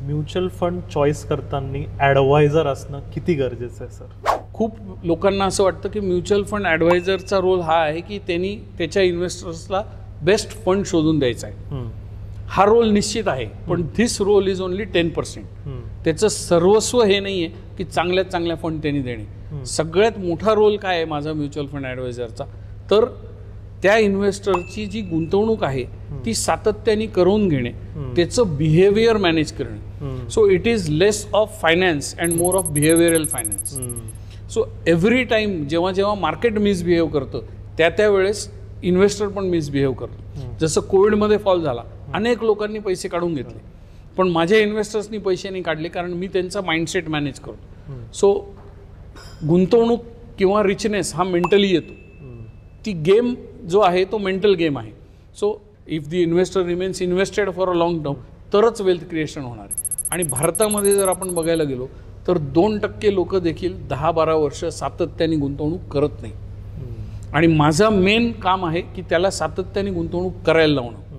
Mutual fund choice करताना adviser असणं किती गरजेचं आहे सर? खूप लोकांना असं वाटतं की म्युच्युअल फंड ॲडवायझरचा रोल हा आहे की त्यांनी त्याच्या इन्व्हेस्टर्सला बेस्ट फंड शोधून द्यायचा आहे. हा रोल निश्चित आहे, पण धिस रोल इज ओनली 10%. त्याचं सर्वस्व हे नाही आहे की चांगल्यात चांगल्या फंड त्यांनी देणे. सगळ्यात मोठा रोल काय आहे माझा म्युच्युअल फंड ॲडवायझरचा, तर त्या इन्व्हेस्टरची जी गुंतवणूक आहे ती सातत्याने करून घेणे, त्याचं बिहेवियर मॅनेज करणे. So it is less of finance and more of behavioural finance. So every time जेव्हा जेव्हा मार्केट मिसबिहेव करतं त्यावेळेस इन्व्हेस्टर पण मिसबिहेव करतो. जसं कोविडमध्ये फॉल झाला, अनेक लोकांनी पैसे काढून घेतले, पण माझ्या इन्व्हेस्टर्सनी पैसे नाही काढले कारण मी त्यांचा माइंडसेट मॅनेज करतो. सो गुंतवणूक किंवा रिचनेस हा मेंटली येतो. ती गेम जो आहे तो मेंटल गेम आहे. So if the investor remains invested for a long term तरच वेल्थ क्रिएशन होणार आहे. आणि भारतामध्ये जर आपण बघायला गेलो तर 2% लोक देखील 10-12 वर्ष सातत्याने गुंतवणूक करत नाही. आणि माझं मेन काम आहे की त्याला सातत्याने गुंतवणूक करायला लावणं.